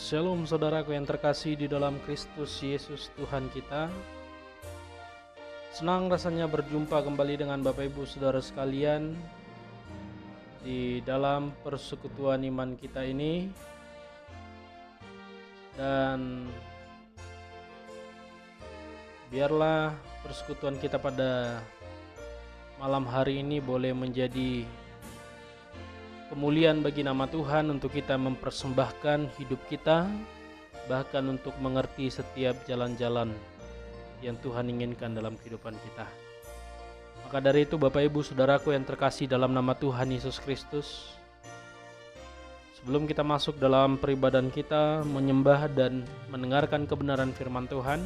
Shalom saudaraku yang terkasih di dalam Kristus Yesus Tuhan kita. Senang rasanya berjumpa kembali dengan Bapak Ibu Saudara sekalian di dalam persekutuan iman kita ini. Dan biarlah persekutuan kita pada malam hari ini boleh menjadi kemuliaan bagi nama Tuhan untuk kita mempersembahkan hidup kita, bahkan untuk mengerti setiap jalan-jalan yang Tuhan inginkan dalam kehidupan kita. Maka dari itu Bapak Ibu Saudaraku yang terkasih dalam nama Tuhan Yesus Kristus, sebelum kita masuk dalam peribadan kita, menyembah dan mendengarkan kebenaran firman Tuhan,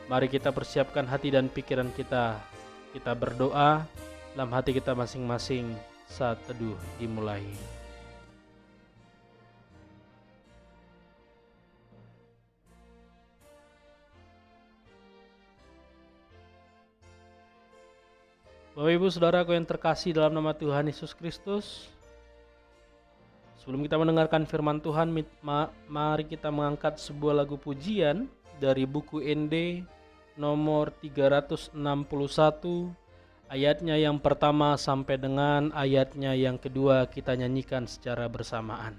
mari kita persiapkan hati dan pikiran kita. Kita berdoa dalam hati kita masing-masing saat teduh dimulai. Bapak Ibu Saudaraku yang terkasih dalam nama Tuhan Yesus Kristus, sebelum kita mendengarkan firman Tuhan, mari kita mengangkat sebuah lagu pujian dari buku ND nomor 361, ayatnya yang pertama sampai dengan ayatnya yang kedua kita nyanyikan secara bersamaan.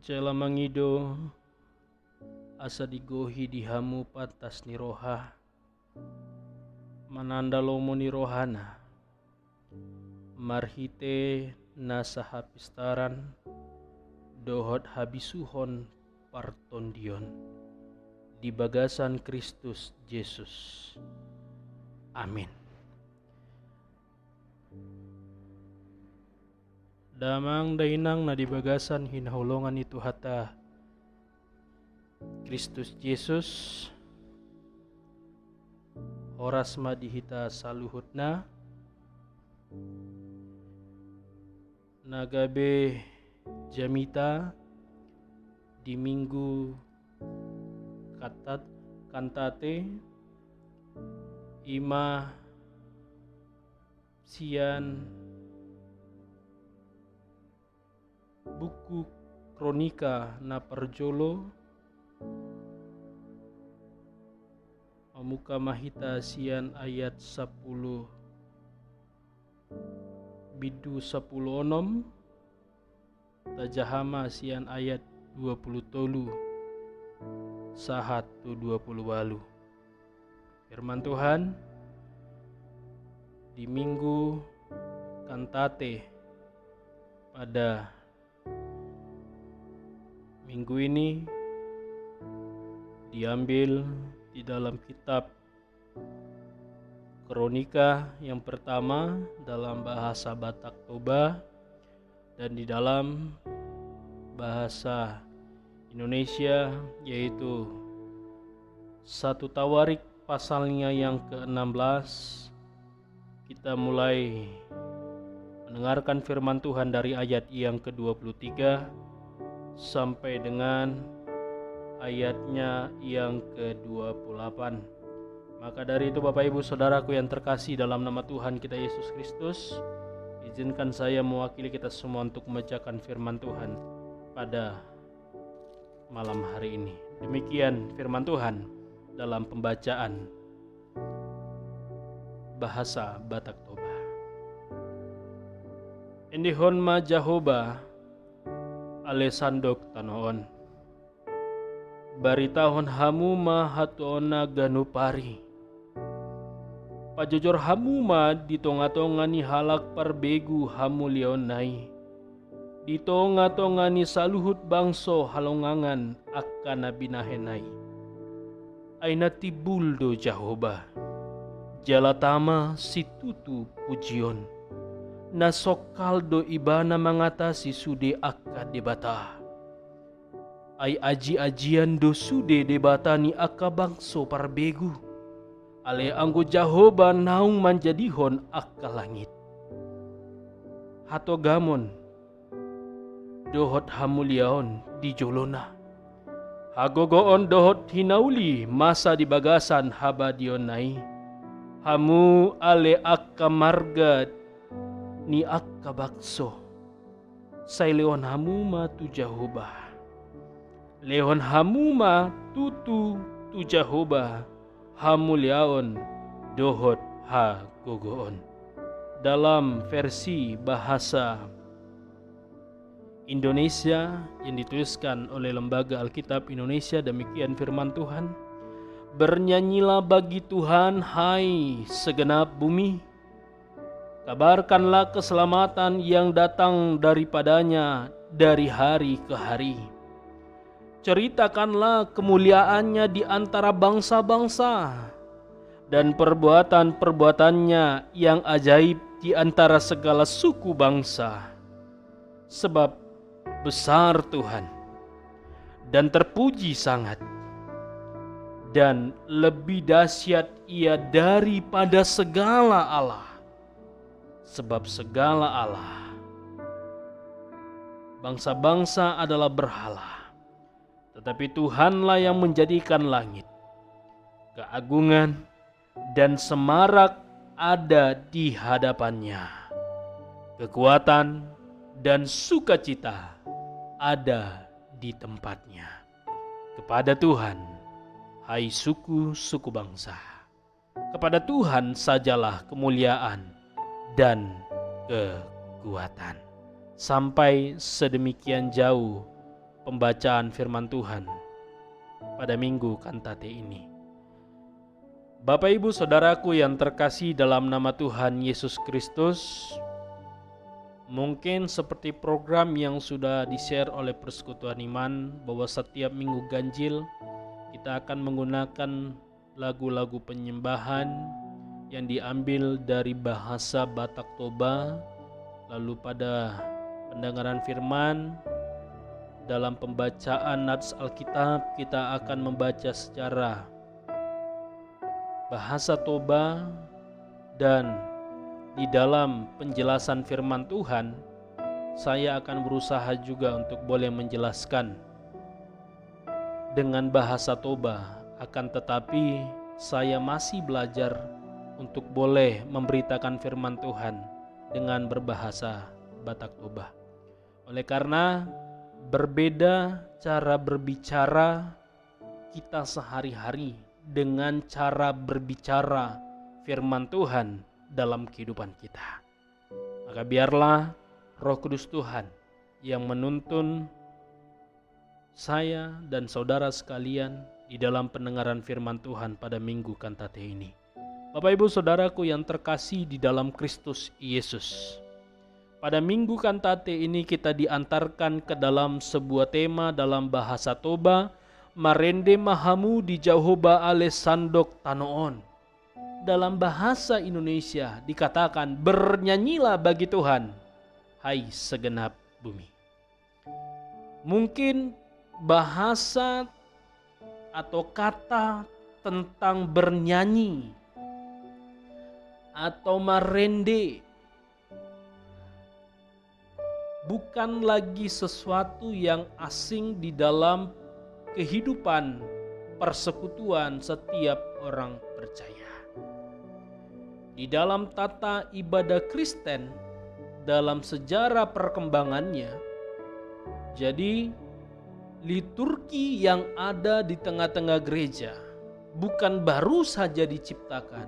Jala mangido asa digohi dihamu patas niroha mananda lomo nirohana marhite nasa hapistaran dohot habisuhon partondion di bagasan Kristus Yesus. Amin. Damang dainang na di bagasan hinahulongan itu hata Kristus Yesus, horas madihita saluhutna, nagabe jamita di minggu kantate ima sian buku kronika na perjolo Amuka mahita sian ayat 10 bidu 10 onom tajahama sian ayat 20 tolu sahat tu 20 walu. Firman Tuhan di minggu kantate pada minggu ini diambil di dalam kitab Kronika yang pertama dalam bahasa Batak Toba dan di dalam bahasa Indonesia yaitu 1 Tawarik pasalnya yang ke-16. Kita mulai mendengarkan firman Tuhan dari ayat yang ke-23 sampai dengan ayatnya yang ke-28. Maka dari itu Bapak Ibu Saudaraku yang terkasih dalam nama Tuhan kita Yesus Kristus, izinkan saya mewakili kita semua untuk membacakan firman Tuhan pada malam hari ini. Demikian firman Tuhan dalam pembacaan bahasa Batak Toba. Endihon ma Jahoba alesandok tanoon. Baritahon hamu ma hatuona ganupari. Pajojor hamu ma ditonga-tongani halak parbegu hamu lionai. Ditonga-tongani saluhut bangso halongangan akana binahenai. Aina tibuldo Jahoba. Jalatama situtu pujion. Nasokaldo ibana mengatasi sude akka debata. Ai aji-ajian do sude debatani akka bangso parbegu. Ale anggo Jahoba naung manjadihon akka langit. Hato gamon dohot hamuliaon di jolona. Hagogoon dohot hinauli masa di bagasan habadionai. Hamu ale akka marga ni akka bakso. Say leon hamuma tu Jahoba. Leon hamuma tutu tu Jahoba. Hamuliaon dohot hagogoon. Dalam versi bahasa Indonesia yang dituliskan oleh Lembaga Alkitab Indonesia, demikian firman Tuhan. Bernyanyilah bagi Tuhan, hai segenap bumi. Kabarkanlah keselamatan yang datang daripadanya dari hari ke hari. Ceritakanlah kemuliaannya di antara bangsa-bangsa dan perbuatan-perbuatannya yang ajaib di antara segala suku bangsa. Sebab besar Tuhan dan terpuji sangat, dan lebih dahsyat Ia daripada segala Allah. Sebab segala Allah, bangsa-bangsa adalah berhala, tetapi Tuhanlah yang menjadikan langit. Keagungan dan semarak ada di hadapannya. Kekuatan dan sukacita ada di tempatnya. Kepada Tuhan, hai suku-suku bangsa. Kepada Tuhan sajalah kemuliaan dan kekuatan. Sampai sedemikian jauh pembacaan firman Tuhan pada minggu kantate ini. Bapak Ibu Saudaraku yang terkasih dalam nama Tuhan Yesus Kristus, mungkin seperti program yang sudah di-share oleh Persekutuan Iman bahwa setiap minggu ganjil kita akan menggunakan lagu-lagu penyembahan yang diambil dari bahasa Batak Toba. Lalu pada pendengaran firman dalam pembacaan nats Alkitab kita akan membaca secara bahasa Toba, dan di dalam penjelasan firman Tuhan, saya akan berusaha juga untuk boleh menjelaskan dengan bahasa Toba. Akan tetapi saya masih belajar untuk boleh memberitakan firman Tuhan dengan berbahasa Batak Toba. Oleh karena berbeda cara berbicara kita sehari-hari dengan cara berbicara firman Tuhan dalam kehidupan kita. Maka biarlah Roh Kudus Tuhan yang menuntun saya dan saudara sekalian di dalam pendengaran firman Tuhan pada minggu kantate ini. Bapak Ibu Saudaraku yang terkasih di dalam Kristus Yesus, Pada minggu kantate ini kita diantarkan ke dalam sebuah tema dalam bahasa Toba, Marende mahamu di Jehovah ale sandok tanoon. Dalam bahasa Indonesia dikatakan, bernyanyilah bagi Tuhan, hai segenap bumi. Mungkin bahasa atau kata tentang bernyanyi atau marende bukan lagi sesuatu yang asing di dalam kehidupan persekutuan setiap orang percaya. Di dalam tata ibadah Kristen, dalam sejarah perkembangannya, jadi liturgi yang ada di tengah-tengah gereja bukan baru saja diciptakan,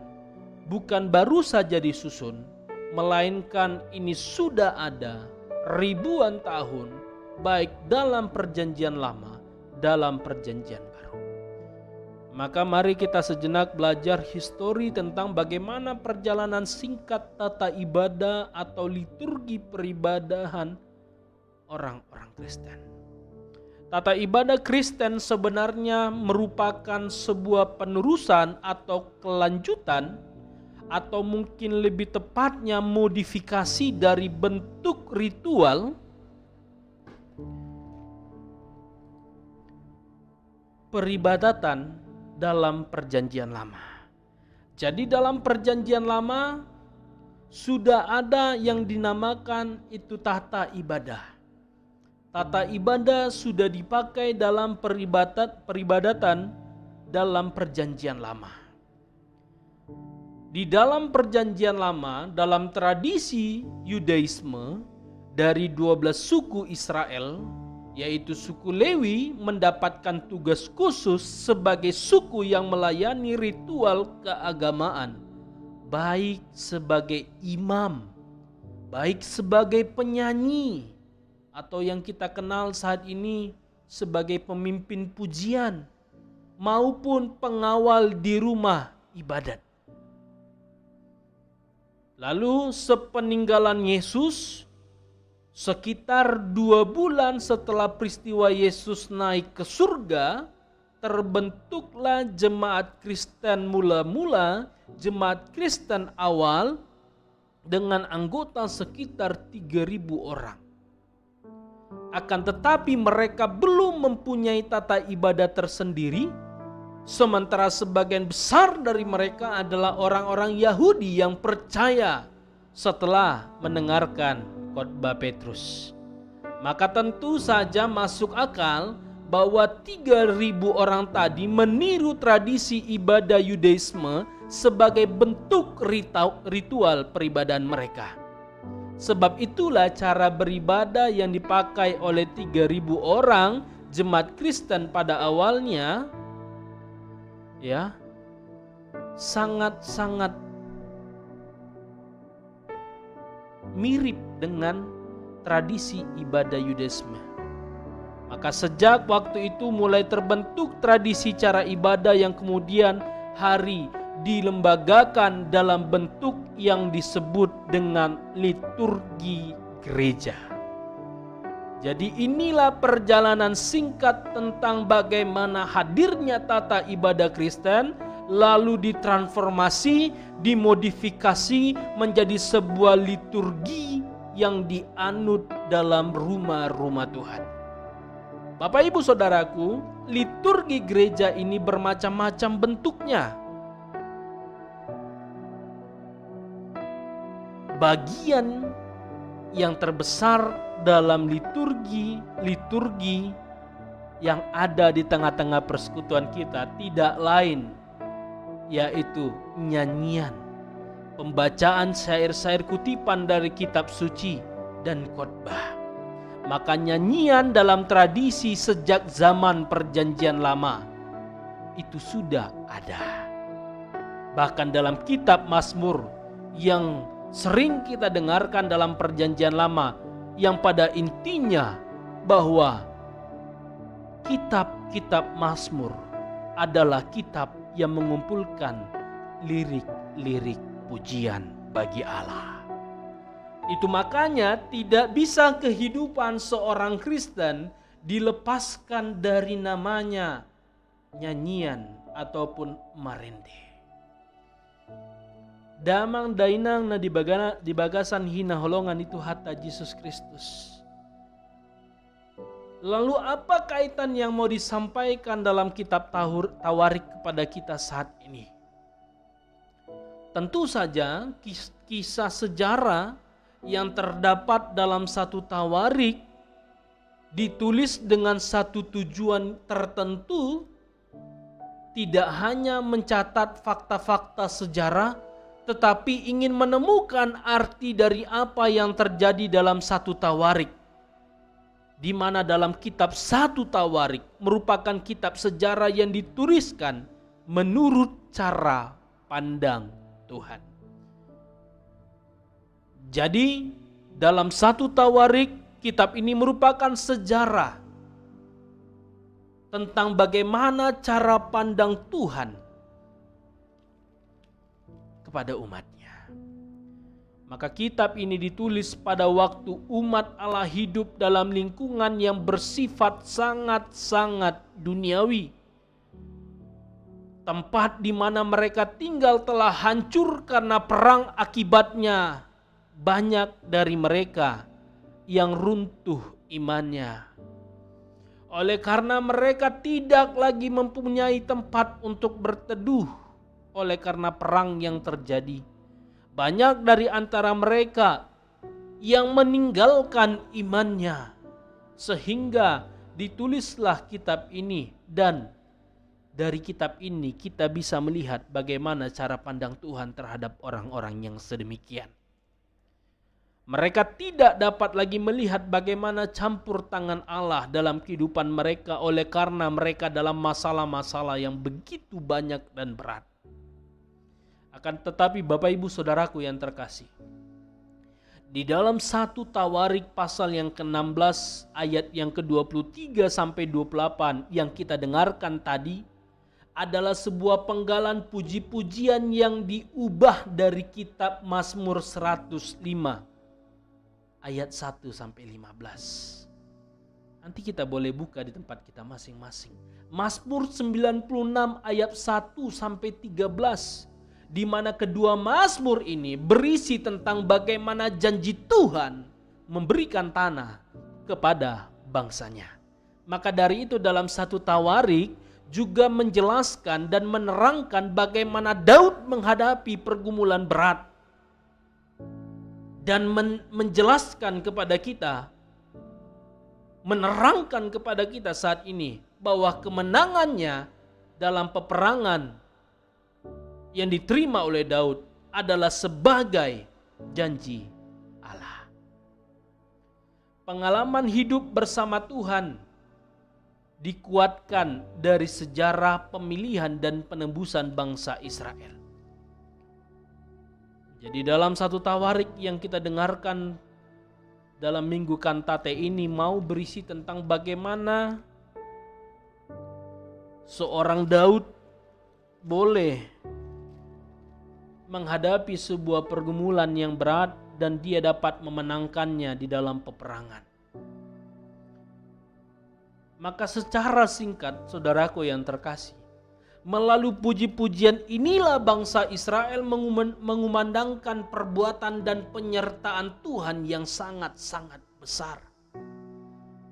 bukan baru saja disusun, melainkan ini sudah ada ribuan tahun, baik dalam perjanjian lama, dalam perjanjian baru. Maka mari kita sejenak belajar histori tentang bagaimana perjalanan singkat tata ibadah atau liturgi peribadahan orang-orang Kristen. Tata ibadah Kristen sebenarnya merupakan sebuah penerusan atau kelanjutan, atau mungkin lebih tepatnya modifikasi dari bentuk ritual peribadatan dalam perjanjian lama. Jadi dalam perjanjian lama sudah ada yang dinamakan itu tata ibadah. Tata ibadah sudah dipakai dalam peribadatan dalam perjanjian lama. Di dalam perjanjian lama, dalam tradisi Yudaisme, dari 12 suku Israel, yaitu suku Lewi mendapatkan tugas khusus sebagai suku yang melayani ritual keagamaan, baik sebagai imam, baik sebagai penyanyi, atau yang kita kenal saat ini sebagai pemimpin pujian, maupun pengawal di rumah ibadat. Lalu sepeninggalan Yesus, sekitar 2 bulan setelah peristiwa Yesus naik ke surga, terbentuklah jemaat Kristen mula-mula, jemaat Kristen awal dengan anggota sekitar 3.000 orang. Akan tetapi mereka belum mempunyai tata ibadah tersendiri, sementara sebagian besar dari mereka adalah orang-orang Yahudi yang percaya setelah mendengarkan khotbah Petrus. Maka tentu saja masuk akal bahwa 3.000 orang tadi meniru tradisi ibadah Yudaisme sebagai bentuk ritual peribadahan mereka. Sebab itulah cara beribadah yang dipakai oleh 3.000 orang jemaat Kristen pada awalnya ya sangat-sangat mirip dengan tradisi ibadah Yudaisme. Maka sejak waktu itu mulai terbentuk tradisi cara ibadah yang kemudian hari dilembagakan dalam bentuk yang disebut dengan liturgi gereja. Jadi inilah perjalanan singkat tentang bagaimana hadirnya tata ibadah Kristen, lalu ditransformasi, dimodifikasi menjadi sebuah liturgi yang dianut dalam rumah-rumah Tuhan. Bapak Ibu Saudaraku, liturgi gereja ini bermacam-macam bentuknya. Bagian yang terbesar dalam liturgi yang ada di tengah-tengah persekutuan kita tidak lain yaitu nyanyian, pembacaan syair-syair kutipan dari kitab suci dan khotbah. Maka nyanyian dalam tradisi sejak zaman perjanjian lama itu sudah ada. Bahkan dalam kitab Mazmur yang sering kita dengarkan dalam perjanjian lama, yang pada intinya bahwa kitab-kitab Mazmur adalah kitab yang mengumpulkan lirik-lirik pujian bagi Allah. Itu makanya tidak bisa kehidupan seorang Kristen dilepaskan dari namanya nyanyian ataupun marende. Damang dainang na di bagasan hina holongan itu hatta Yesus Kristus. Lalu apa kaitan yang mau disampaikan dalam kitab Tawarik kepada kita saat ini? Tentu saja kisah sejarah yang terdapat dalam satu Tawarik ditulis dengan satu tujuan tertentu, tidak hanya mencatat fakta-fakta sejarah, tetapi ingin menemukan arti dari apa yang terjadi dalam satu Tawarik. Di mana dalam kitab satu Tawarik merupakan kitab sejarah yang dituliskan menurut cara pandang Tuhan. Jadi dalam satu Tawarik, kitab ini merupakan sejarah tentang bagaimana cara pandang Tuhan kepada umatnya. Maka kitab ini ditulis pada waktu umat Allah hidup dalam lingkungan yang bersifat sangat-sangat duniawi. Tempat di mana mereka tinggal telah hancur karena perang, akibatnya banyak dari mereka yang runtuh imannya. Oleh karena mereka tidak lagi mempunyai tempat untuk berteduh oleh karena perang yang terjadi. Banyak dari antara mereka yang meninggalkan imannya, sehingga ditulislah kitab ini, dan dari kitab ini kita bisa melihat bagaimana cara pandang Tuhan terhadap orang-orang yang sedemikian. Mereka tidak dapat lagi melihat bagaimana campur tangan Allah dalam kehidupan mereka oleh karena mereka dalam masalah-masalah yang begitu banyak dan berat. Akan tetapi Bapak Ibu Saudaraku yang terkasih, di dalam satu Tawarik pasal yang ke-16 ayat yang ke-23 sampai 28 yang kita dengarkan tadi adalah sebuah penggalan puji-pujian yang diubah dari kitab Mazmur 105 ayat 1 sampai 15. Nanti kita boleh buka di tempat kita masing-masing. Mazmur 96 ayat 1 sampai 13. Di mana kedua mazmur ini berisi tentang bagaimana janji Tuhan memberikan tanah kepada bangsanya. Maka dari itu dalam satu Tawarik juga menjelaskan dan menerangkan bagaimana Daud menghadapi pergumulan berat. Dan menjelaskan kepada kita, menerangkan kepada kita saat ini bahwa kemenangannya dalam peperangan yang diterima oleh Daud adalah sebagai janji Allah. Pengalaman hidup bersama Tuhan dikuatkan dari sejarah pemilihan dan penebusan bangsa Israel. Jadi dalam satu Tawarik yang kita dengarkan dalam minggu kantate ini mau berisi tentang bagaimana seorang Daud boleh menghadapi sebuah pergumulan yang berat dan dia dapat memenangkannya di dalam peperangan. Maka secara singkat, saudaraku yang terkasih, melalui puji-pujian inilah bangsa Israel mengumandangkan perbuatan dan penyertaan Tuhan yang sangat-sangat besar.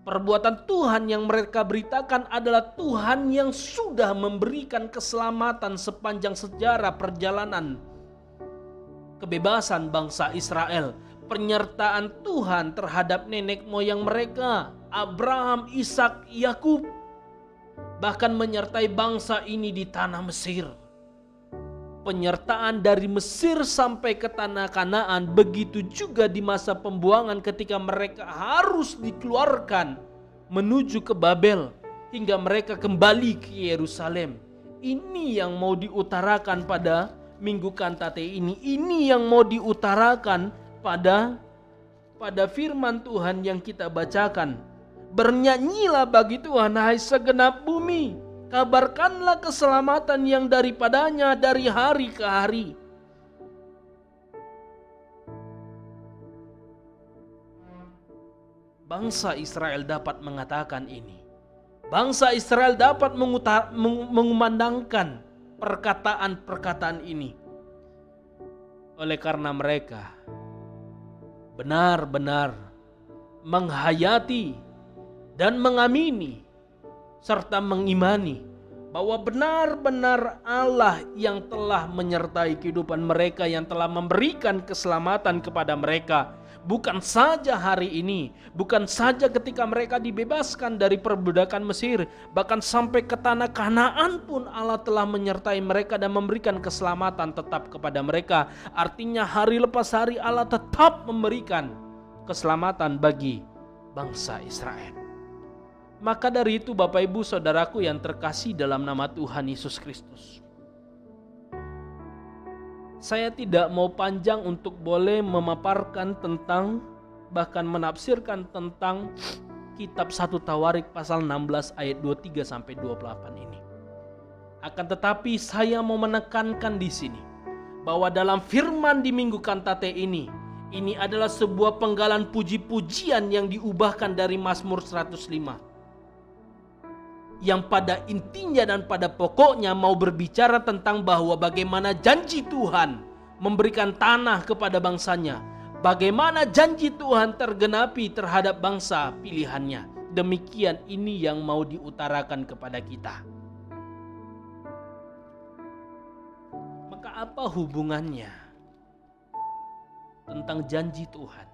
Perbuatan Tuhan yang mereka beritakan adalah Tuhan yang sudah memberikan keselamatan sepanjang sejarah perjalanan kebebasan bangsa Israel. Penyertaan Tuhan terhadap nenek moyang mereka, Abraham, Ishak, Yakub, bahkan menyertai bangsa ini di tanah Mesir. Penyertaan dari Mesir sampai ke tanah Kanaan, begitu juga di masa pembuangan ketika mereka harus dikeluarkan menuju ke Babel hingga mereka kembali ke Yerusalem. Ini yang mau diutarakan pada minggu kantate ini. Ini yang mau diutarakan pada firman Tuhan yang kita bacakan. Bernyanyilah bagi Tuhan, hai segenap bumi. Kabarkanlah keselamatan yang daripadanya dari hari ke hari. bangsa Israel dapat mengatakan ini. Bangsa Israel dapat mengumandangkan perkataan-perkataan ini. Oleh karena mereka benar-benar menghayati dan mengamini serta mengimani bahwa benar-benar Allah yang telah menyertai kehidupan mereka, yang telah memberikan keselamatan kepada mereka. Bukan saja hari ini, bukan saja ketika mereka dibebaskan dari perbudakan Mesir, bahkan sampai ke tanah Kanaan pun Allah telah menyertai mereka dan memberikan keselamatan tetap kepada mereka. Artinya hari lepas hari Allah tetap memberikan keselamatan bagi bangsa Israel. Maka dari itu Bapak Ibu Saudaraku yang terkasih dalam nama Tuhan Yesus Kristus, saya tidak mau panjang untuk boleh memaparkan tentang, bahkan menafsirkan tentang kitab 1 Tawarik pasal 16 ayat 23 sampai 28 ini. Akan tetapi saya mau menekankan di sini bahwa dalam firman di Minggu Kantate ini adalah sebuah penggalan puji-pujian yang diubahkan dari Mazmur 105. Yang pada intinya dan pada pokoknya mau berbicara tentang bahwa bagaimana janji Tuhan memberikan tanah kepada bangsanya. Bagaimana janji Tuhan tergenapi terhadap bangsa pilihannya. Demikian ini yang mau diutarakan kepada kita. Maka apa hubungannya tentang janji Tuhan?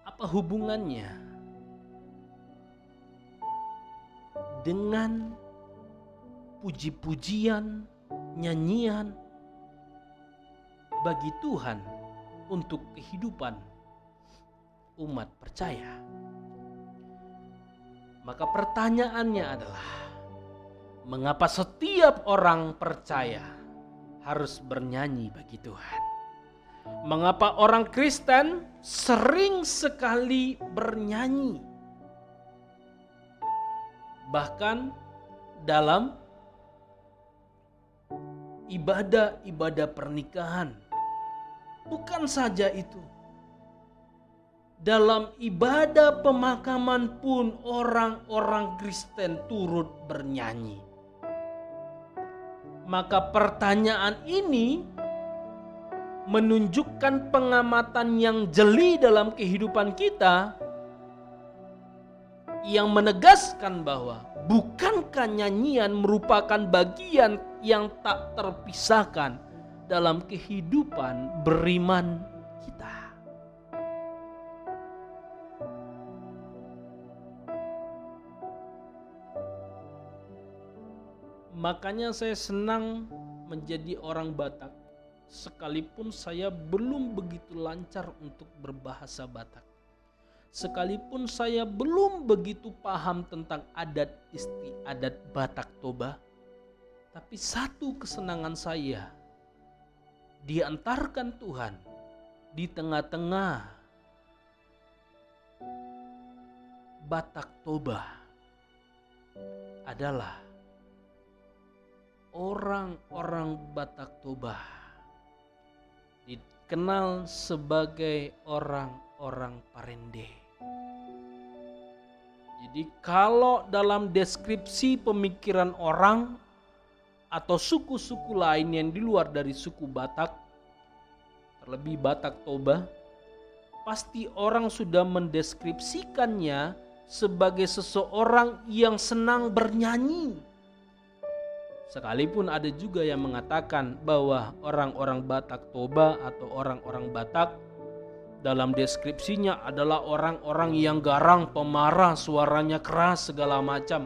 Apa hubungannya dengan puji-pujian, nyanyian bagi Tuhan untuk kehidupan umat percaya? Maka pertanyaannya adalah, mengapa setiap orang percaya harus bernyanyi bagi Tuhan? Mengapa orang Kristen sering sekali bernyanyi? Bahkan dalam ibadah-ibadah pernikahan. Bukan saja itu, dalam ibadah pemakaman pun orang-orang Kristen turut bernyanyi. Maka pertanyaan ini menunjukkan pengamatan yang jeli dalam kehidupan kita, yang menegaskan bahwa bukankah nyanyian merupakan bagian yang tak terpisahkan dalam kehidupan beriman kita. Makanya saya senang menjadi orang Batak, sekalipun saya belum begitu lancar untuk berbahasa Batak. Sekalipun saya belum begitu paham tentang adat istiadat Batak Toba, tapi satu kesenangan saya diantarkan Tuhan di tengah-tengah Batak Toba adalah orang-orang Batak Toba dikenal sebagai orang-orang Parende. Jadi kalau dalam deskripsi pemikiran orang atau suku-suku lain yang di luar dari suku Batak, terlebih Batak Toba, pasti orang sudah mendeskripsikannya sebagai seseorang yang senang bernyanyi. Sekalipun ada juga yang mengatakan bahwa orang-orang Batak Toba atau orang-orang Batak dalam deskripsinya adalah orang-orang yang garang, pemarah, suaranya keras, segala macam.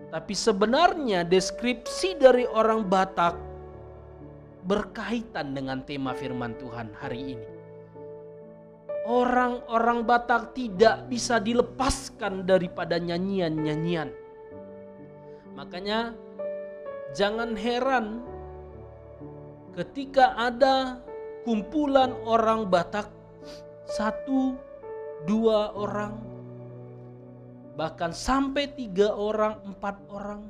Tapi sebenarnya deskripsi dari orang Batak berkaitan dengan tema firman Tuhan hari ini. Orang-orang Batak tidak bisa dilepaskan daripada nyanyian-nyanyian. Makanya jangan heran ketika ada kumpulan orang Batak, 1, 2 orang, bahkan sampai 3 orang, 4 orang,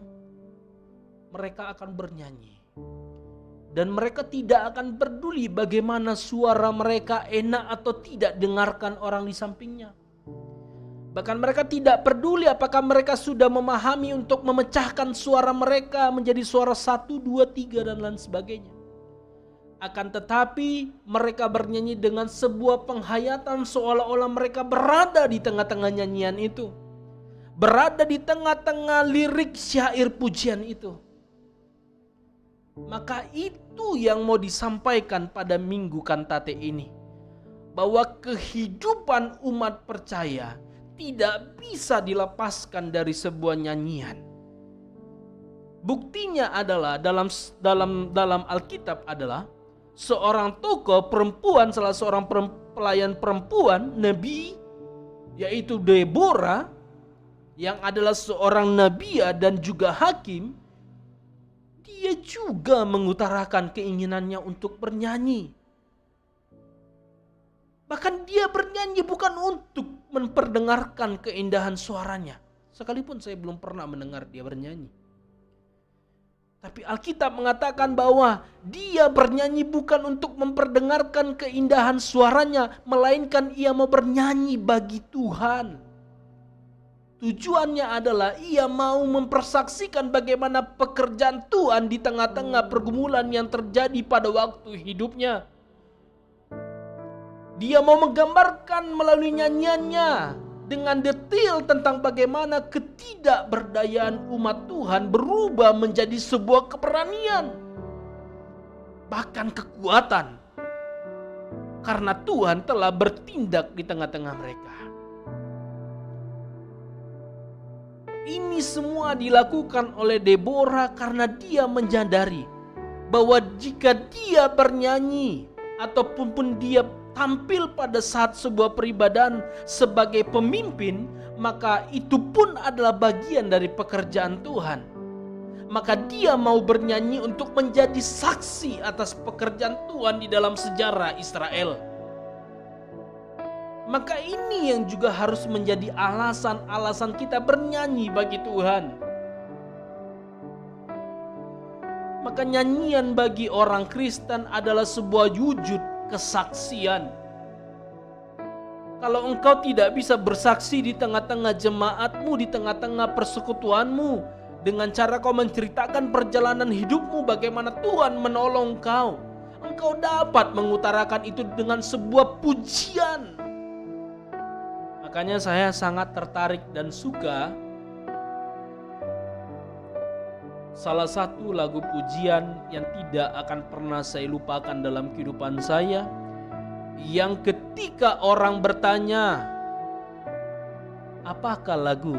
mereka akan bernyanyi. Dan mereka tidak akan peduli bagaimana suara mereka enak atau tidak dengarkan orang di sampingnya. Bahkan mereka tidak peduli apakah mereka sudah memahami untuk memecahkan suara mereka menjadi suara 1, 2, 3 dan lain sebagainya. Akan tetapi mereka bernyanyi dengan sebuah penghayatan seolah-olah mereka berada di tengah-tengah nyanyian itu. Berada di tengah-tengah lirik syair pujian itu. Maka itu yang mau disampaikan pada minggu kantate ini. Bahwa kehidupan umat percaya tidak bisa dilepaskan dari sebuah nyanyian. Buktinya adalah dalam Alkitab adalah seorang tokoh perempuan, salah seorang pelayan perempuan, nabi, yaitu Deborah, yang adalah seorang nabiya dan juga hakim. Dia juga mengutarakan keinginannya untuk bernyanyi. Bahkan dia bernyanyi bukan untuk memperdengarkan keindahan suaranya. Sekalipun saya belum pernah mendengar dia bernyanyi. Tapi Alkitab mengatakan bahwa dia bernyanyi bukan untuk memperdengarkan keindahan suaranya, melainkan ia mau bernyanyi bagi Tuhan. Tujuannya adalah ia mau mempersaksikan bagaimana pekerjaan Tuhan di tengah-tengah pergumulan yang terjadi pada waktu hidupnya. Dia mau menggambarkan melalui nyanyiannya dengan detail tentang bagaimana ketidakberdayaan umat Tuhan berubah menjadi sebuah keberanian, bahkan kekuatan, karena Tuhan telah bertindak di tengah-tengah mereka. Ini semua dilakukan oleh Deborah karena dia menyadari bahwa jika dia bernyanyi ataupun dia tampil pada saat sebuah peribadahan sebagai pemimpin, maka itu pun adalah bagian dari pekerjaan Tuhan. Maka dia mau bernyanyi untuk menjadi saksi atas pekerjaan Tuhan di dalam sejarah Israel. Maka ini yang juga harus menjadi alasan-alasan kita bernyanyi bagi Tuhan. Maka nyanyian bagi orang Kristen adalah sebuah wujud kesaksian. Kalau engkau tidak bisa bersaksi di tengah-tengah jemaatmu, di tengah-tengah persekutuanmu, dengan cara kau menceritakan perjalanan hidupmu, bagaimana Tuhan menolong kau, engkau dapat mengutarakan itu dengan sebuah pujian. Makanya saya sangat tertarik dan suka salah satu lagu pujian yang tidak akan pernah saya lupakan dalam kehidupan saya, yang ketika orang bertanya, apakah lagu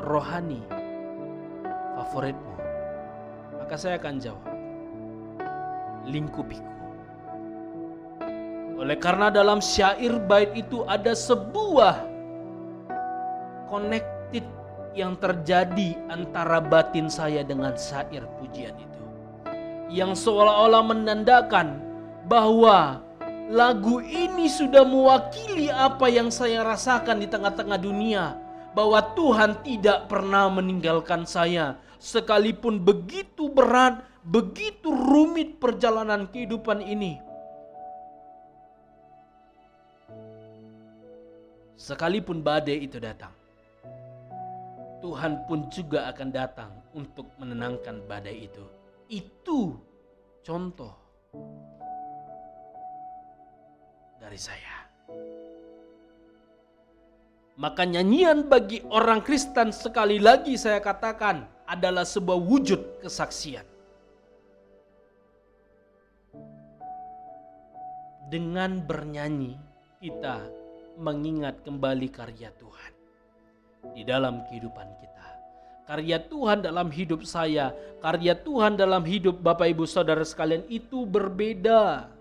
rohani favoritmu? Maka saya akan jawab, Lingkupiku. Oleh karena dalam syair bait itu ada sebuah connected yang terjadi antara batin saya dengan syair pujian itu, yang seolah-olah menandakan bahwa lagu ini sudah mewakili apa yang saya rasakan di tengah-tengah dunia, bahwa Tuhan tidak pernah meninggalkan saya sekalipun begitu berat, begitu rumit perjalanan kehidupan ini. Sekalipun badai itu datang, Tuhan pun juga akan datang untuk menenangkan badai itu. Itu contoh dari saya. Maka nyanyian bagi orang Kristen, sekali lagi saya katakan, adalah sebuah wujud kesaksian. Dengan bernyanyi kita mengingat kembali karya Tuhan di dalam kehidupan kita. Karya Tuhan dalam hidup saya, karya Tuhan dalam hidup Bapak Ibu Saudara sekalian itu berbeda.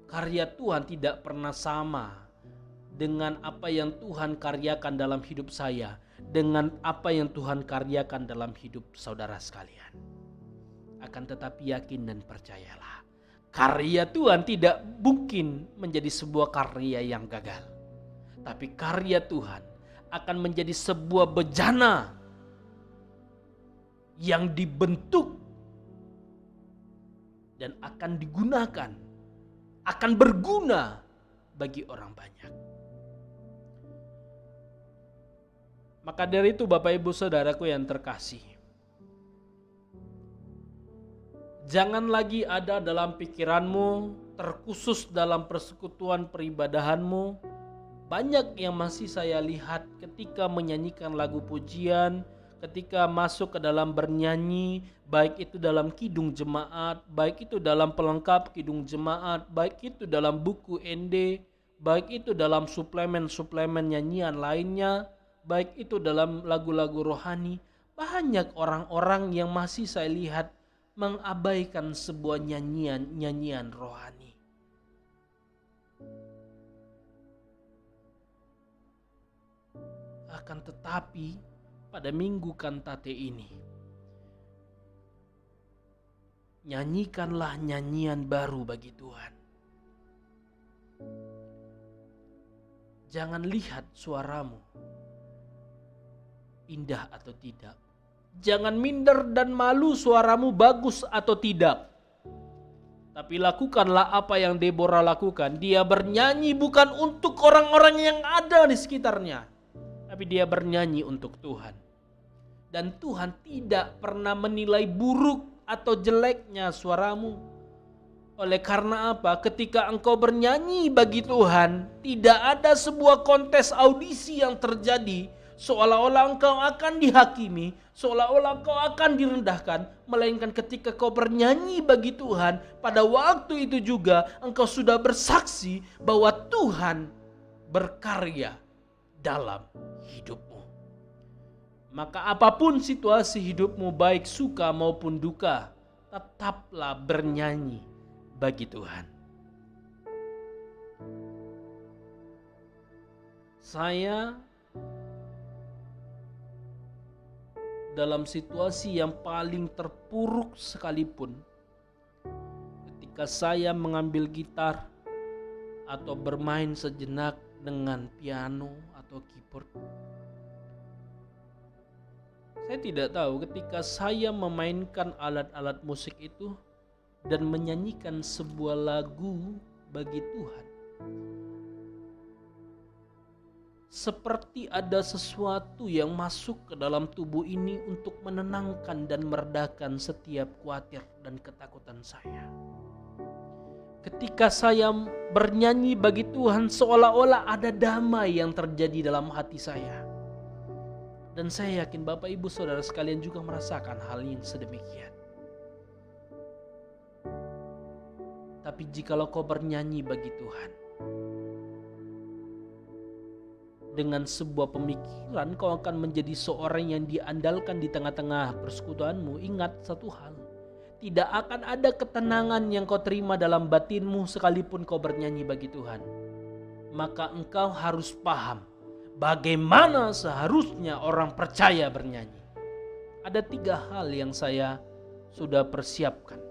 Karya Tuhan tidak pernah sama dengan apa yang Tuhan karyakan dalam hidup saya, dengan apa yang Tuhan karyakan dalam hidup saudara sekalian. Akan tetapi yakin dan percayalah, karya Tuhan tidak mungkin menjadi sebuah karya yang gagal. Tapi karya Tuhan akan menjadi sebuah bejana yang dibentuk dan akan digunakan akan berguna bagi orang banyak. Maka dari itu Bapak Ibu Saudaraku yang terkasih, jangan lagi ada dalam pikiranmu, terkhusus dalam persekutuan peribadahanmu. Banyak yang masih saya lihat ketika menyanyikan lagu pujian, ketika masuk ke dalam bernyanyi, baik itu dalam kidung jemaat, baik itu dalam pelengkap kidung jemaat, baik itu dalam buku ND, baik itu dalam suplemen-suplemen nyanyian lainnya, baik itu dalam lagu-lagu rohani. Banyak orang-orang yang masih saya lihat mengabaikan sebuah nyanyian rohani. Akan tetapi pada minggu kantate ini, nyanyikanlah nyanyian baru bagi Tuhan. Jangan lihat suaramu indah atau tidak. Jangan minder dan malu suaramu bagus atau tidak. Tapi lakukanlah apa yang Deborah lakukan. Dia bernyanyi bukan untuk orang-orang yang ada di sekitarnya, tapi dia bernyanyi untuk Tuhan. Dan Tuhan tidak pernah menilai buruk atau jeleknya suaramu. Oleh karena apa? Ketika engkau bernyanyi bagi Tuhan, tidak ada sebuah kontes audisi yang terjadi seolah-olah engkau akan dihakimi, seolah-olah engkau akan direndahkan. Melainkan ketika kau bernyanyi bagi Tuhan, pada waktu itu juga engkau sudah bersaksi bahwa Tuhan berkarya dalam hidupmu. Maka apapun situasi hidupmu, baik suka maupun duka, tetaplah bernyanyi bagi Tuhan. Saya dalam situasi yang paling terpuruk sekalipun, ketika saya mengambil gitar atau bermain sejenak dengan piano atau keyboard, saya tidak tahu ketika saya memainkan alat-alat musik itu dan menyanyikan sebuah lagu bagi Tuhan, seperti ada sesuatu yang masuk ke dalam tubuh ini untuk menenangkan dan meredakan setiap khawatir dan ketakutan saya. Ketika saya bernyanyi bagi Tuhan, seolah-olah ada damai yang terjadi dalam hati saya. Dan saya yakin Bapak Ibu Saudara sekalian juga merasakan hal yang sedemikian. Tapi jikalau kau bernyanyi bagi Tuhan dengan sebuah pemikiran, kau akan menjadi seorang yang diandalkan di tengah-tengah persekutuanmu. Ingat satu hal, tidak akan ada ketenangan yang kau terima dalam batinmu sekalipun kau bernyanyi bagi Tuhan. Maka engkau harus paham bagaimana seharusnya orang percaya bernyanyi. Ada 3 hal yang saya sudah persiapkan.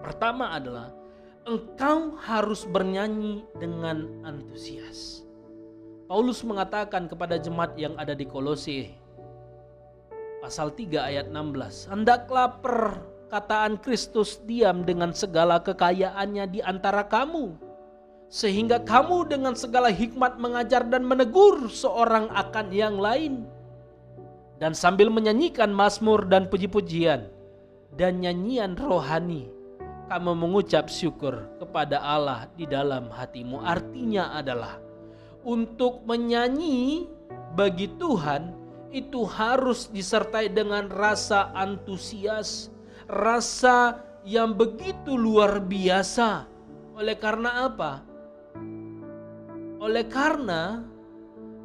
Pertama adalah engkau harus bernyanyi dengan antusias. Paulus mengatakan kepada jemaat yang ada di Kolose, pasal 3 ayat 16, hendaklah perkataan Kristus diam dengan segala kekayaannya di antara kamu, sehingga kamu dengan segala hikmat mengajar dan menegur seorang akan yang lain. Dan sambil menyanyikan mazmur dan puji-pujian dan nyanyian rohani, kamu mengucap syukur kepada Allah di dalam hatimu. Artinya adalah untuk menyanyi bagi Tuhan itu harus disertai dengan rasa antusias, rasa yang begitu luar biasa. Oleh karena apa? Oleh karena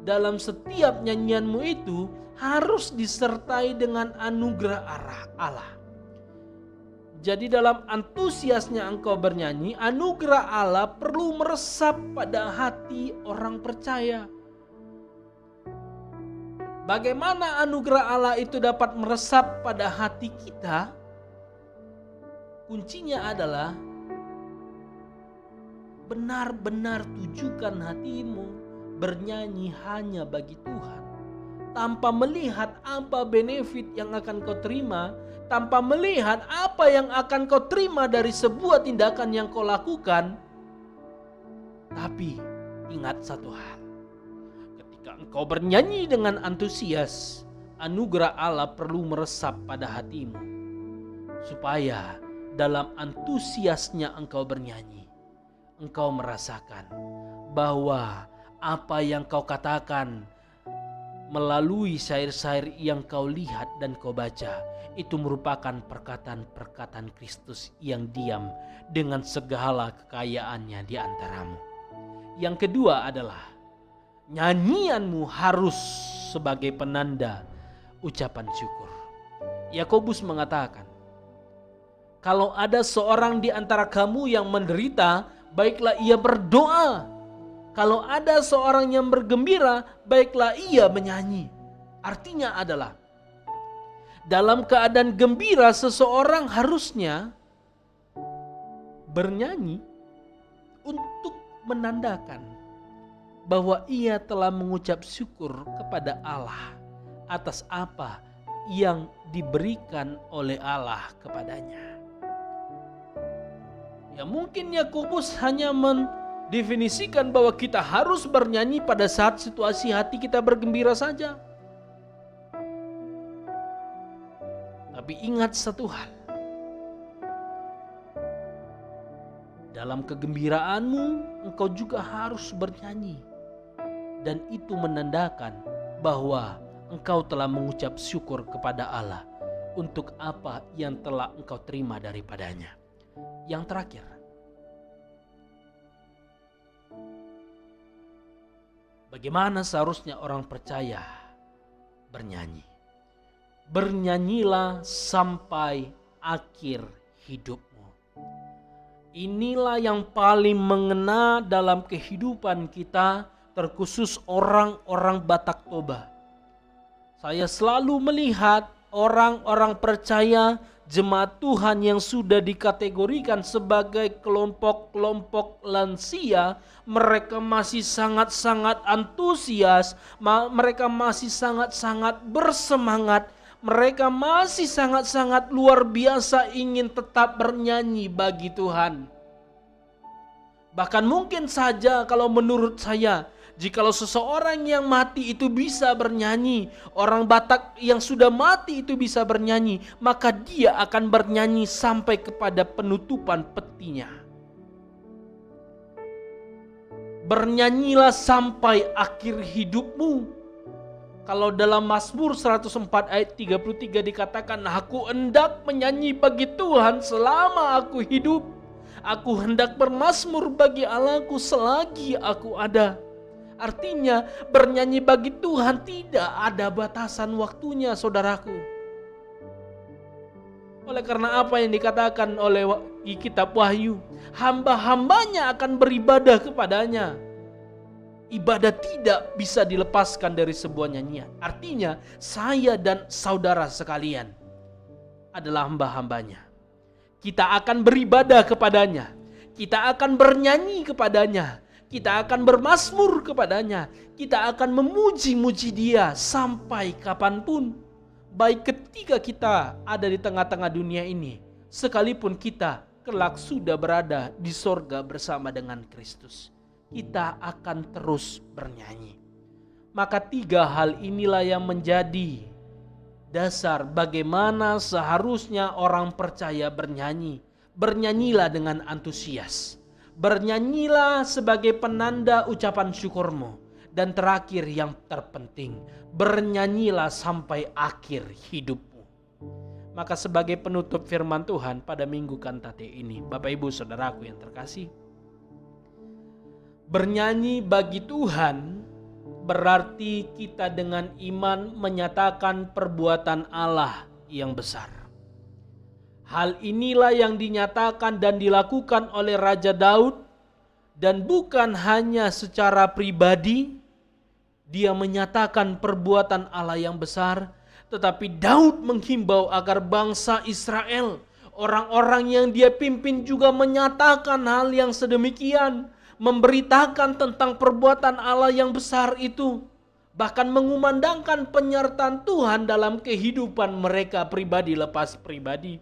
dalam setiap nyanyianmu itu harus disertai dengan anugerah Allah. Jadi dalam antusiasnya engkau bernyanyi, anugerah Allah perlu meresap pada hati orang percaya. Bagaimana anugerah Allah itu dapat meresap pada hati kita? Kuncinya adalah benar-benar tujukan hatimu bernyanyi hanya bagi Tuhan, tanpa melihat apa benefit yang akan kau terima, tanpa melihat apa yang akan kau terima dari sebuah tindakan yang kau lakukan. Tapi ingat satu hal, ketika engkau bernyanyi dengan antusias, anugerah Allah perlu meresap pada hatimu, supaya dalam antusiasnya engkau bernyanyi, engkau merasakan bahwa apa yang kau katakan melalui syair-syair yang kau lihat dan kau baca, itu merupakan perkataan-perkataan Kristus yang diam dengan segala kekayaannya di antaramu. Yang kedua adalah nyanyianmu harus sebagai penanda ucapan syukur. Yakobus mengatakan, kalau ada seorang di antara kamu yang menderita, baiklah ia berdoa. Kalau ada seorang yang bergembira, baiklah ia menyanyi. Artinya adalah, dalam keadaan gembira seseorang harusnya bernyanyi untuk menandakan bahwa ia telah mengucap syukur kepada Allah atas apa yang diberikan oleh Allah kepadanya. Ya mungkin Yakobus hanya mendefinisikan bahwa kita harus bernyanyi pada saat situasi hati kita bergembira saja. Tapi ingat satu hal, dalam kegembiraanmu engkau juga harus bernyanyi, dan itu menandakan bahwa engkau telah mengucap syukur kepada Allah untuk apa yang telah engkau terima daripadanya. Yang terakhir, bagaimana seharusnya orang percaya bernyanyi? Bernyanyilah sampai akhir hidupmu. Inilah yang paling mengena dalam kehidupan kita, terkhusus orang-orang Batak Toba. Saya selalu melihat orang-orang percaya, jemaat Tuhan yang sudah dikategorikan sebagai kelompok-kelompok lansia, mereka masih sangat-sangat antusias, mereka masih sangat-sangat bersemangat, mereka masih sangat-sangat luar biasa ingin tetap bernyanyi bagi Tuhan. Bahkan mungkin saja kalau menurut saya, jikalau seseorang yang mati itu bisa bernyanyi, orang Batak yang sudah mati itu bisa bernyanyi, maka dia akan bernyanyi sampai kepada penutupan petinya. Bernyanyilah sampai akhir hidupmu. Kalau dalam Mazmur 104 ayat 33 dikatakan, aku hendak menyanyi bagi Tuhan selama aku hidup. Aku hendak bermazmur bagi Allahku selagi aku ada. Artinya bernyanyi bagi Tuhan tidak ada batasan waktunya, saudaraku. Oleh karena apa yang dikatakan oleh di kitab Wahyu, hamba-hambanya akan beribadah kepadanya. Ibadah tidak bisa dilepaskan dari sebuah nyanyian. Artinya saya dan saudara sekalian adalah hamba-hambanya. Kita akan beribadah kepadanya. Kita akan bernyanyi kepadanya. Kita akan bermazmur kepadanya. Kita akan memuji-muji dia sampai kapanpun. Baik ketika kita ada di tengah-tengah dunia ini, sekalipun kita kelak sudah berada di sorga bersama dengan Kristus, kita akan terus bernyanyi. Maka 3 hal inilah yang menjadi dasar bagaimana seharusnya orang percaya bernyanyi. Bernyanyilah dengan antusias. Bernyanyilah sebagai penanda ucapan syukurmu. Dan terakhir yang terpenting, bernyanyilah sampai akhir hidupmu. Maka sebagai penutup firman Tuhan pada minggu kantate ini, Bapak Ibu Saudaraku yang terkasih, bernyanyi bagi Tuhan berarti kita dengan iman menyatakan perbuatan Allah yang besar. Hal inilah yang dinyatakan dan dilakukan oleh Raja Daud, dan bukan hanya secara pribadi dia menyatakan perbuatan Allah yang besar, tetapi Daud menghimbau agar bangsa Israel, orang-orang yang dia pimpin juga menyatakan hal yang sedemikian, memberitakan tentang perbuatan Allah yang besar itu, bahkan mengumandangkan penyertaan Tuhan dalam kehidupan mereka pribadi lepas pribadi.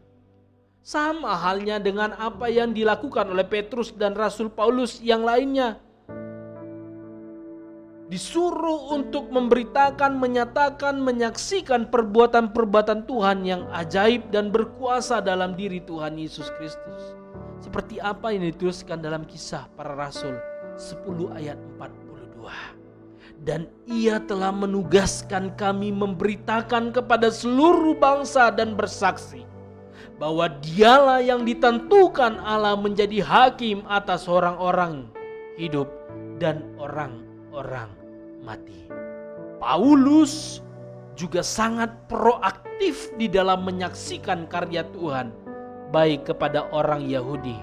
Sama halnya dengan apa yang dilakukan oleh Petrus dan Rasul Paulus yang lainnya. disuruh untuk memberitakan, menyatakan, menyaksikan perbuatan-perbuatan Tuhan yang ajaib dan berkuasa dalam diri Tuhan Yesus Kristus. Seperti apa yang dituliskan dalam Kisah Para Rasul 10 ayat 42. Dan Ia telah menugaskan kami memberitakan kepada seluruh bangsa dan bersaksi bahwa Dialah yang ditentukan Allah menjadi hakim atas orang-orang hidup dan orang-orang mati. Paulus juga sangat proaktif di dalam menyaksikan karya Tuhan, baik kepada orang Yahudi,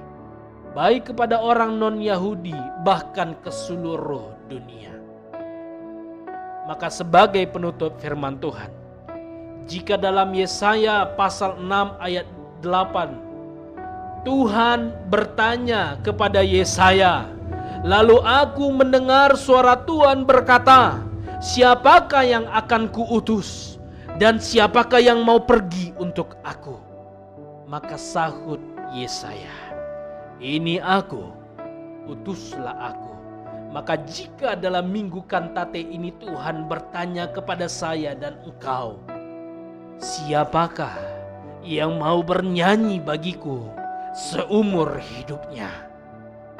baik kepada orang non-Yahudi, bahkan ke seluruh dunia. Maka sebagai penutup firman Tuhan, jika dalam Yesaya pasal 6 ayat 8, Tuhan bertanya kepada Yesaya, lalu aku mendengar suara Tuhan berkata, siapakah yang akan kuutus dan siapakah yang mau pergi untuk aku? Maka sahut Yesaya, ini aku, utuslah aku. Maka jika dalam minggu kantate ini Tuhan bertanya kepada saya dan engkau, siapakah yang mau bernyanyi bagiku seumur hidupnya?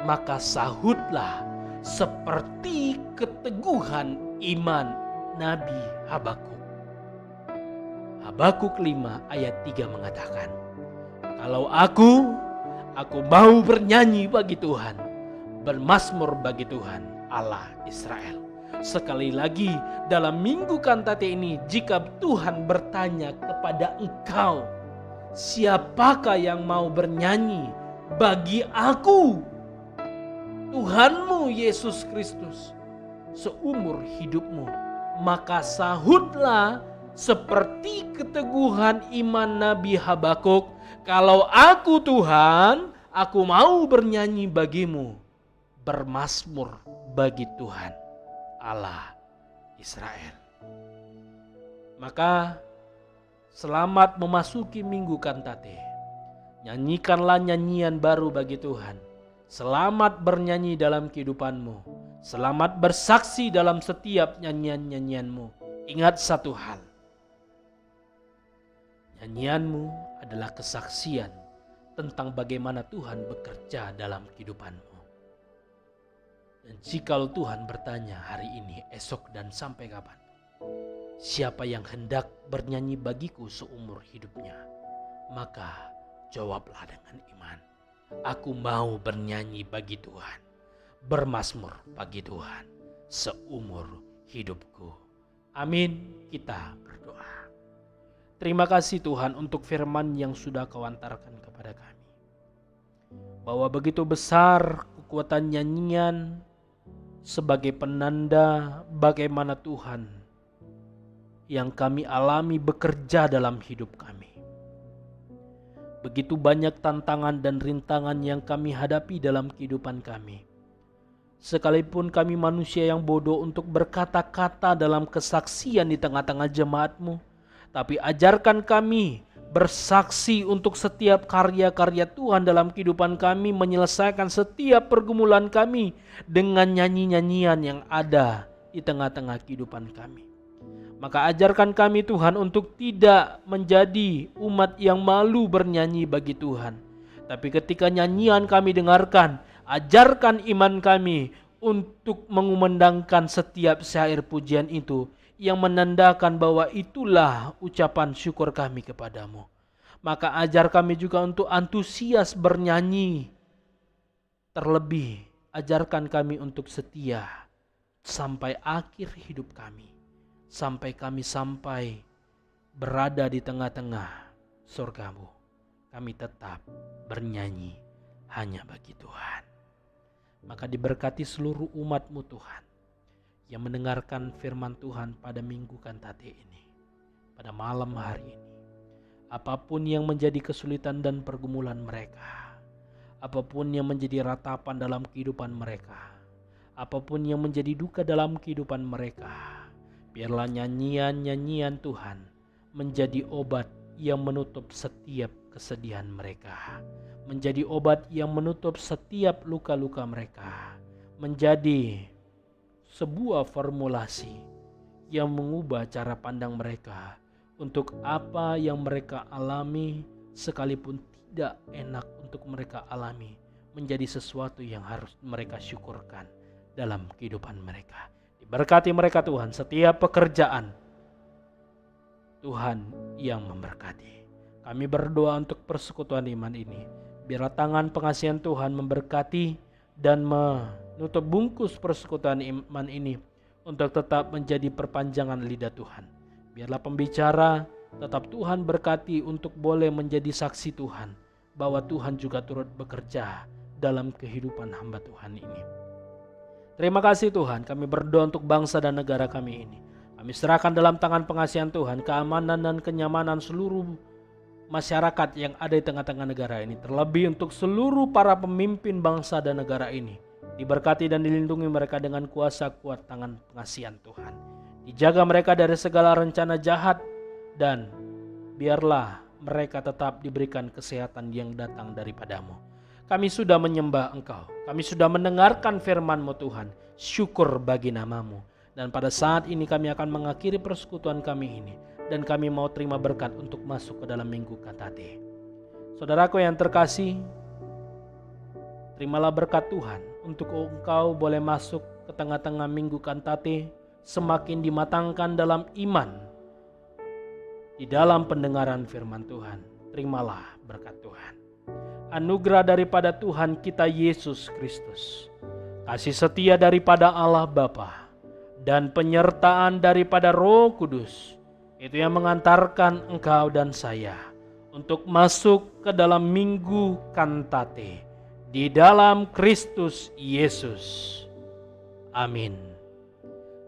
Maka sahutlah seperti keteguhan iman Nabi Habakuk. Habakuk 5 ayat 3 mengatakan, kalau aku mau bernyanyi bagi Tuhan, bermazmur bagi Tuhan Allah Israel. Sekali lagi dalam minggu kantate ini, jika Tuhan bertanya kepada engkau, siapakah yang mau bernyanyi bagi aku, Tuhanmu Yesus Kristus, seumur hidupmu? Maka sahutlah seperti keteguhan iman Nabi Habakuk, kalau aku Tuhan, aku mau bernyanyi bagimu, bermazmur bagi Tuhan Allah Israel. Maka selamat memasuki minggu kantate. Nyanyikanlah nyanyian baru bagi Tuhan. Selamat bernyanyi dalam kehidupanmu. Selamat bersaksi dalam setiap nyanyian-nyanyianmu. Ingat satu hal. Nyanyianmu adalah kesaksian tentang bagaimana Tuhan bekerja dalam kehidupanmu. Dan jikalau Tuhan bertanya hari ini, esok, dan sampai kapan, siapa yang hendak bernyanyi bagiku seumur hidupnya? Maka jawablah dengan iman, aku mau bernyanyi bagi Tuhan, bermazmur bagi Tuhan seumur hidupku. Amin. Kita berdoa. Terima kasih Tuhan untuk firman yang sudah Kau antarkan kepada kami, bahwa begitu besar kekuatan nyanyian sebagai penanda bagaimana Tuhan yang kami alami bekerja dalam hidup kami. Begitu banyak tantangan dan rintangan yang kami hadapi dalam kehidupan kami. Sekalipun kami manusia yang bodoh untuk berkata-kata dalam kesaksian di tengah-tengah jemaat-Mu, tapi ajarkan kami bersaksi untuk setiap karya-karya Tuhan dalam kehidupan kami, menyelesaikan setiap pergumulan kami dengan nyanyi-nyanyian yang ada di tengah-tengah kehidupan kami. Maka ajarkan kami Tuhan untuk tidak menjadi umat yang malu bernyanyi bagi Tuhan. Tapi ketika nyanyian kami dengarkan, ajarkan iman kami untuk mengumandangkan setiap syair pujian itu yang menandakan bahwa itulah ucapan syukur kami kepadamu. Maka ajar kami juga untuk antusias bernyanyi. Terlebih ajarkan kami untuk setia sampai akhir hidup kami. Sampai kami berada di tengah-tengah surga-Mu. Kami tetap bernyanyi hanya bagi Tuhan. Maka diberkati seluruh umat-Mu Tuhan, yang mendengarkan firman Tuhan pada minggu kantate ini, pada malam hari ini. Apapun yang menjadi kesulitan dan pergumulan mereka, apapun yang menjadi ratapan dalam kehidupan mereka, apapun yang menjadi duka dalam kehidupan mereka, biarlah nyanyian-nyanyian Tuhan menjadi obat yang menutup setiap kesedihan mereka, menjadi obat yang menutup setiap luka-luka mereka, menjadi sebuah formulasi yang mengubah cara pandang mereka untuk apa yang mereka alami, sekalipun tidak enak untuk mereka alami, menjadi sesuatu yang harus mereka syukurkan dalam kehidupan mereka. Diberkati mereka Tuhan, setiap pekerjaan Tuhan yang memberkati. Kami berdoa untuk persekutuan iman ini. Biarlah tangan pengasihan Tuhan memberkati dan menutup bungkus persekutuan iman ini untuk tetap menjadi perpanjangan lidah Tuhan. Biarlah pembicara tetap Tuhan berkati untuk boleh menjadi saksi Tuhan bahwa Tuhan juga turut bekerja dalam kehidupan hamba Tuhan ini. Terima kasih Tuhan, kami berdoa untuk bangsa dan negara kami ini. Kami serahkan dalam tangan pengasihan Tuhan keamanan dan kenyamanan seluruh masyarakat yang ada di tengah-tengah negara ini. Terlebih untuk seluruh para pemimpin bangsa dan negara ini. Diberkati dan dilindungi mereka dengan kuasa kuat tangan pengasihan Tuhan. Dijaga mereka dari segala rencana jahat dan biarlah mereka tetap diberikan kesehatan yang datang daripadamu. Kami sudah menyembah Engkau. Kami sudah mendengarkan firman-Mu Tuhan. Syukur bagi nama-Mu. Dan pada saat ini kami akan mengakhiri persekutuan kami ini. Dan kami mau terima berkat untuk masuk ke dalam minggu Kantate. Saudaraku yang terkasih, terimalah berkat Tuhan untuk engkau boleh masuk ke tengah-tengah minggu Kantate semakin dimatangkan dalam iman. Di dalam pendengaran firman Tuhan, terimalah berkat Tuhan. Anugerah daripada Tuhan kita Yesus Kristus, kasih setia daripada Allah Bapa, dan penyertaan daripada Roh Kudus, itu yang mengantarkan engkau dan saya untuk masuk ke dalam minggu Kantate di dalam Kristus Yesus. Amin.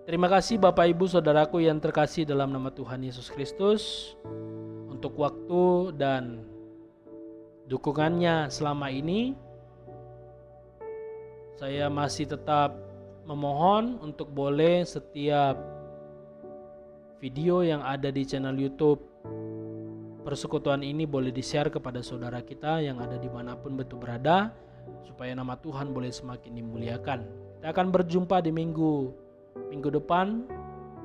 Terima kasih Bapak Ibu Saudaraku yang terkasih dalam nama Tuhan Yesus Kristus untuk waktu dan dukungannya selama ini. Saya masih tetap memohon untuk boleh setiap video yang ada di channel YouTube persekutuan ini boleh di-share kepada saudara kita yang ada dimanapun betul berada, supaya nama Tuhan boleh semakin dimuliakan. Kita akan berjumpa di minggu depan,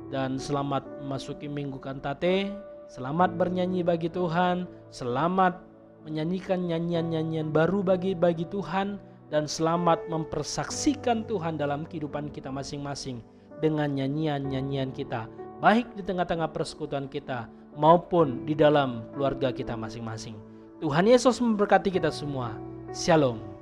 dan selamat memasuki minggu Kantate. Selamat bernyanyi bagi Tuhan, selamat menyanyikan nyanyian-nyanyian baru bagi Tuhan, dan selamat mempersaksikan Tuhan dalam kehidupan kita masing-masing dengan nyanyian-nyanyian kita, baik di tengah-tengah persekutuan kita maupun di dalam keluarga kita masing-masing. Tuhan Yesus memberkati kita semua. Shalom.